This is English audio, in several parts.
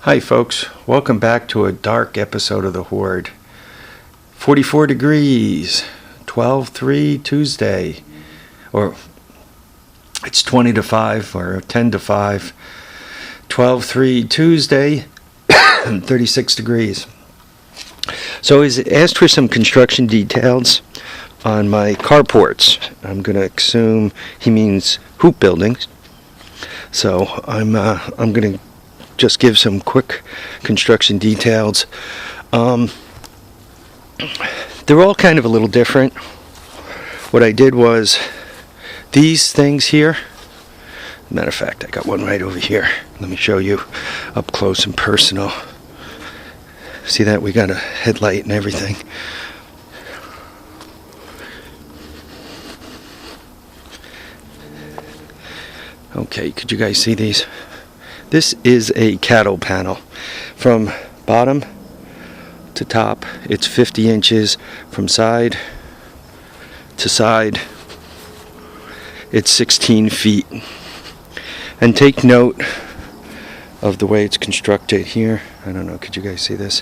Hi folks, welcome back to a dark episode of The Horde. 44 degrees, 12/3 Tuesday, or it's 20 to 5 or 10 to 5, 12/3 Tuesday, 36 degrees. So he's asked for some construction details on my carports. I'm going to assume he means hoop buildings. So I'm going to just give some quick construction details. They're all kind of a little different. What I did was these things here. Matter of fact, I got one right over here. Let me show you up close and personal. See that? We got a headlight and everything. Okay, could you guys see these? This is a cattle panel. From bottom to top, it's 50 inches. From side to side, it's 16 feet. And take note of the way it's constructed here. I don't know, could you guys see this?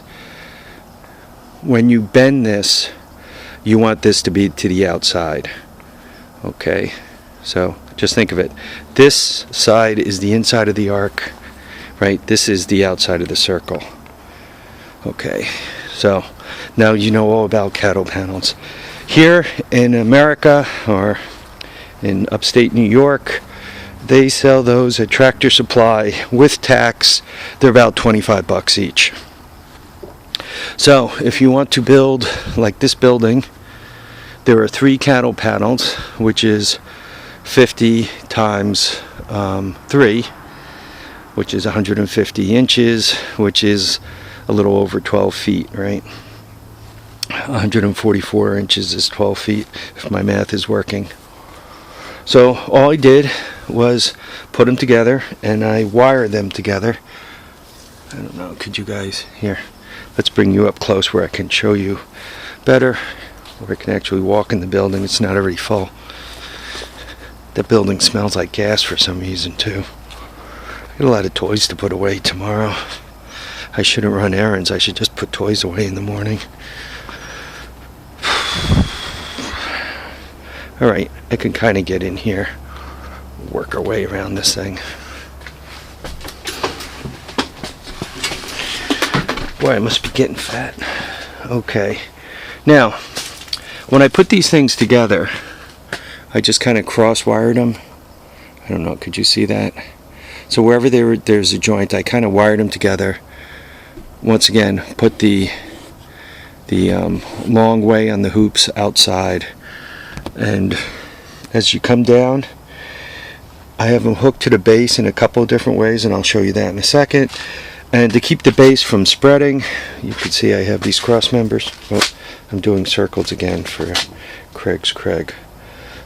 When you bend this, you want this to be to the outside. Okay, so just think of it. This side is the inside of the arc, right? This is the outside of the circle. Okay, so now you know all about cattle panels. Here in America, or in upstate New York, they sell those at Tractor Supply with tax. They're about 25 bucks each. So if you want to build like this building, there are 3 cattle panels, which is 50 times 3, which is 150 inches, which is a little over 12 feet, right? 144 inches is 12 feet, if my math is working. So all I did was put them together, and I wired them together. I don't know, could you guys, here, let's bring you up close where I can show you better, where I can actually walk in the building. It's not already full. The building smells like gas for some reason too. I got a lot of toys to put away tomorrow. I shouldn't run errands. I should just put toys away in the morning. Alright, I can kind of get in here, work our way around this thing. Boy, I must be getting fat. Okay. Now, when I put these things together, I just kind of cross-wired them. I don't know, could you see that? So wherever there's a joint, I kind of wired them together. Once again, put the long way on the hoops outside. And as you come down, I have them hooked to the base in a couple of different ways, and I'll show you that in a second. And to keep the base from spreading, you can see I have these cross members. Oh, I'm doing circles again for Craig.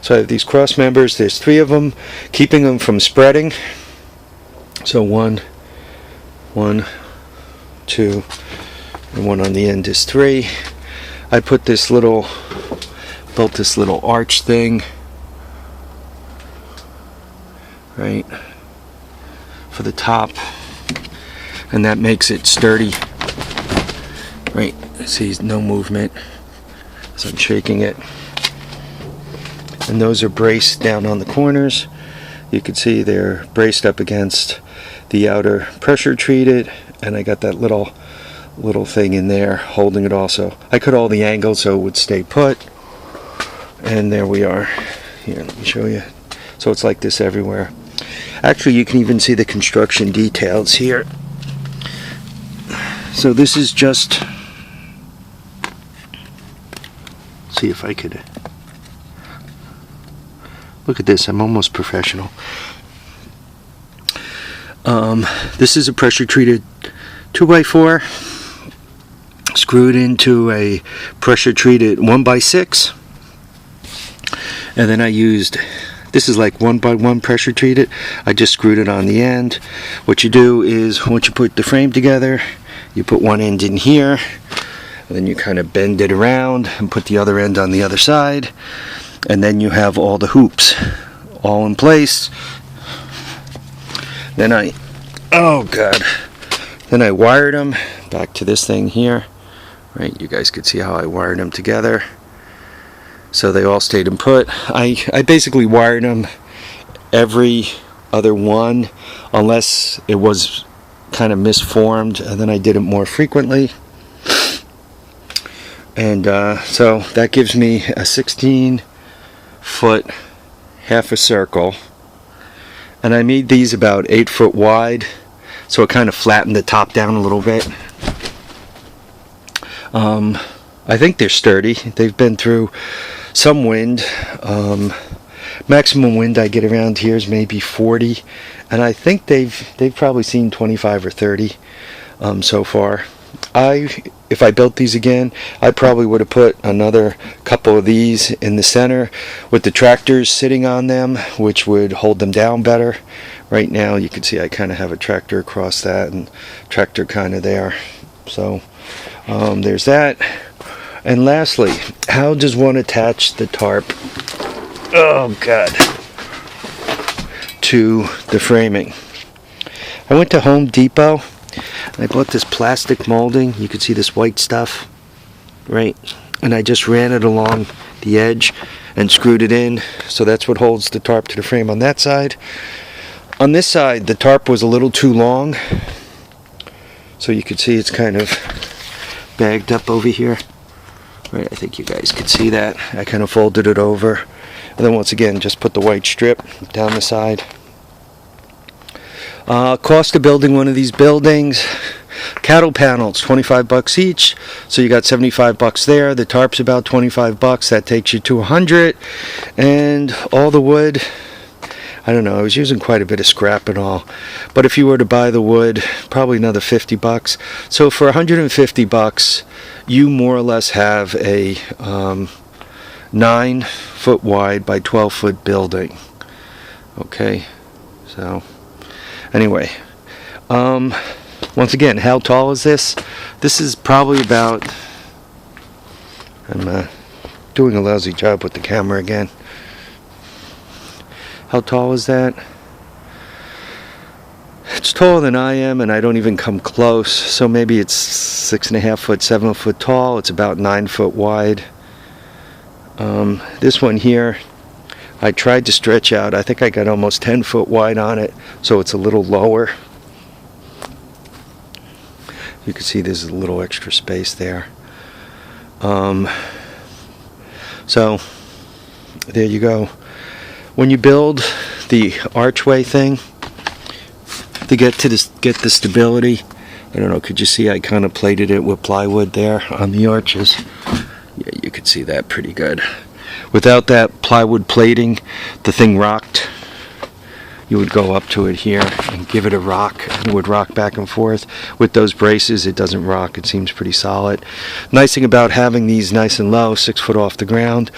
So I have these cross members. There's 3 of them, keeping them from spreading. So 1, 2, and 1 on the end is 3. I put this little, built this little arch thing, right, for the top, and that makes it sturdy. Right, see, no movement as I'm shaking it. And those are braced down on the corners. You can see they're braced up against the outer pressure treated, and I got that little thing in there holding it also. I cut all the angles so it would stay put, and there we are. Here, let me show you. So it's like this everywhere. Actually, you can even see the construction details here. So this is just, see if I could look at this. I'm almost professional. This is a pressure treated 2x4 screwed into a pressure treated 1x6, and then I used, this is like 1x1 pressure treated. I just screwed it on the end. What you do is, once you put the frame together, you put one end in here, and then you kind of bend it around and put the other end on the other side, and then you have all the hoops all in place. Then I, oh god, Then I wired them back to this thing here. Right, you guys could see how I wired them together. So they all stayed in put. I basically wired them every other one, unless it was kind of misformed, and then I did it more frequently. And so that gives me a 16-foot half a circle. And I made these about 8 foot wide, so it kind of flattened the top down a little bit. I think they're sturdy. They've been through some wind. Maximum wind I get around here is maybe 40, and I think they've probably seen 25 or 30 so far. If I built these again, I probably would have put another couple of these in the center with the tractors sitting on them, which would hold them down better. Right now you can see I kind of have a tractor across that and tractor kind of there. So there's that. And lastly, how does one attach the tarp, oh god, to the framing? I went to Home Depot and I bought this plastic molding. You can see this white stuff, right? And I just ran it along the edge and screwed it in. So that's what holds the tarp to the frame on that side. On this side, the tarp was a little too long. So you can see it's kind of bagged up over here. Right, I think you guys could see that. I kind of folded it over. And then once again, just put the white strip down the side. Cost of building one of these buildings, cattle panels, 25 bucks each. So you got 75 bucks there. The tarp's about 25 bucks. That takes you to 100. And all the wood, I don't know, I was using quite a bit of scrap and all. But if you were to buy the wood, probably another 50 bucks. So for 150 bucks, you more or less have a 9 foot wide by 12 foot building. Okay, so anyway, once again, how tall is this? This is probably about, I'm doing a lousy job with the camera again. How tall is that? It's taller than I am, and I don't even come close. So maybe it's 6.5 foot, 7 foot tall. It's about 9 foot wide. This one here, I tried to stretch out. I think I got almost 10 foot wide on it, so it's a little lower. You can see there's a little extra space there. So there you go. When you build the archway thing, to get the stability, I don't know, could you see I kind of plated it with plywood there on the arches? Yeah, you could see that pretty good. Without that plywood plating, the thing rocked. You would go up to it here and give it a rock, and it would rock back and forth. With those braces, it doesn't rock. It seems pretty solid. Nice thing about having these nice and low, 6 foot off the ground,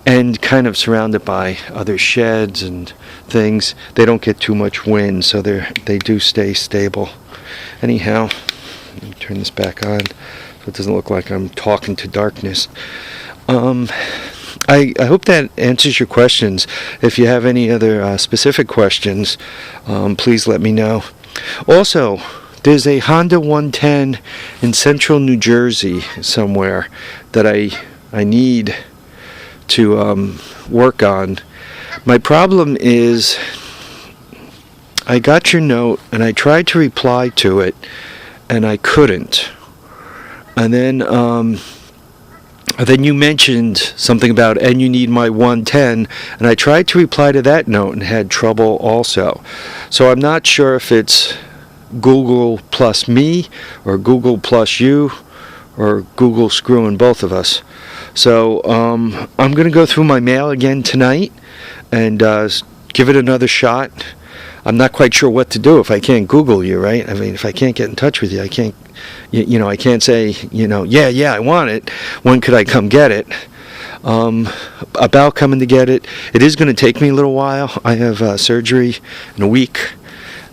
and kind of surrounded by other sheds and things, they don't get too much wind, so they do stay stable. Anyhow, let me turn this back on so it doesn't look like I'm talking to darkness. I hope that answers your questions. If you have any other specific questions, please let me know. Also, there's a Honda 110 in central New Jersey somewhere that I need to work on. My problem is I got your note and I tried to reply to it and I couldn't. And then you mentioned something about, and you need my 110, and I tried to reply to that note and had trouble also. So I'm not sure if it's Google plus me, or Google plus you, or Google screwing both of us. So I'm going to go through my mail again tonight and give it another shot. I'm not quite sure what to do if I can't Google you, right? I mean, if I can't get in touch with you, I can't, I can't say, yeah, I want it. When could I come get it? About coming to get it. It is going to take me a little while. I have surgery in a week,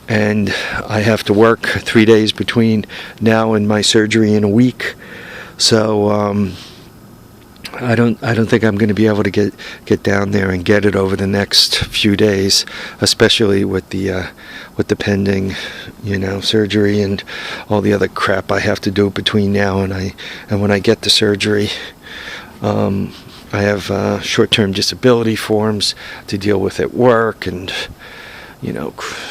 and I have to work 3 days between now and my surgery in a week. So I don't think I'm going to be able to get down there and get it over the next few days, especially with the pending, surgery and all the other crap I have to do between now and when I get the surgery. I have short-term disability forms to deal with at work, and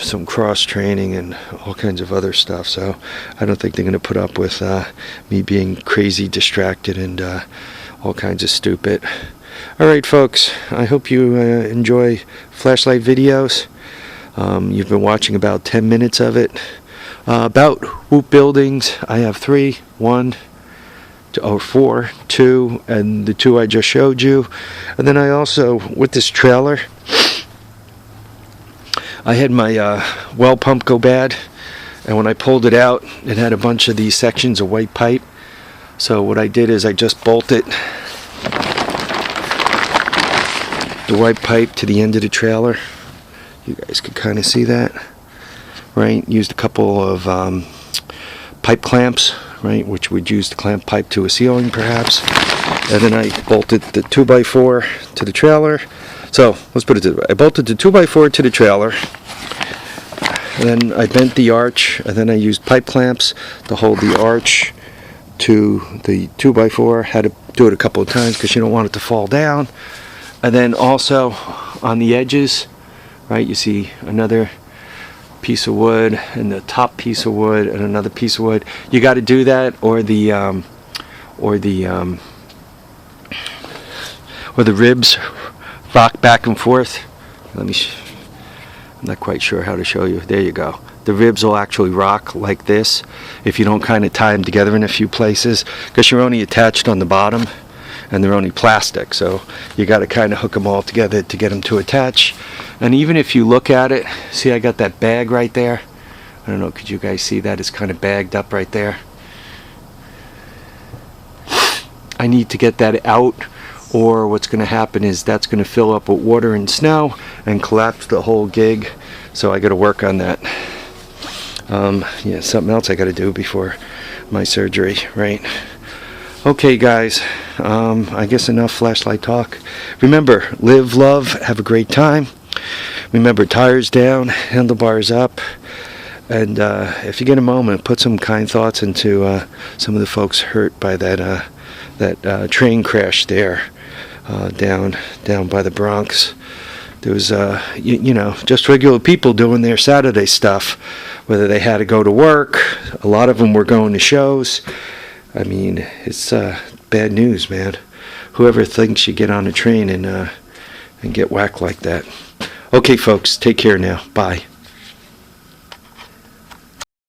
some cross training and all kinds of other stuff. So I don't think they're going to put up with me being crazy distracted and all kinds of stupid. Alright folks, I hope you enjoy flashlight videos. You've been watching about 10 minutes of it. About WOOP buildings, I have 3, 1, or 4, 2, and the 2 I just showed you. And then I also, with this trailer, I had my well pump go bad, and when I pulled it out, it had a bunch of these sections of white pipe. So what I did is I just bolted the white pipe to the end of the trailer. You guys could kind of see that, right? Used a couple of pipe clamps, right, which would use to clamp pipe to a ceiling perhaps. And then I bolted the 2x4 to the trailer. So let's put it this way. I bolted the 2x4 to the trailer, and then I bent the arch, and then I used pipe clamps to hold the arch to the 2x4. Had to do it a couple of times because you don't want it to fall down. And then also on the edges, right, you see another piece of wood and the top piece of wood and another piece of wood. You got to do that, or the ribs rock back and forth. I'm not quite sure how to show you. There you go. The ribs will actually rock like this if you don't kind of tie them together in a few places, because you're only attached on the bottom and they're only plastic, so you got to kind of hook them all together to get them to attach. And even if you look at it, see, I got that bag right there. I don't know, could you guys see that? It's kind of bagged up right there. I need to get that out, or what's going to happen is that's going to fill up with water and snow and collapse the whole gig. So I got to work on that. Yeah, something else I got to do before my surgery, right? Okay guys, I guess enough flashlight talk. Remember, live, love, have a great time. Remember, tires down, handlebars up, and if you get a moment, put some kind thoughts into some of the folks hurt by that train crash there down by the Bronx. There was just regular people doing their Saturday stuff, whether they had to go to work. A lot of them were going to shows. I mean, it's bad news, man. Whoever thinks you get on a train and get whacked like that. Okay folks, take care now. Bye.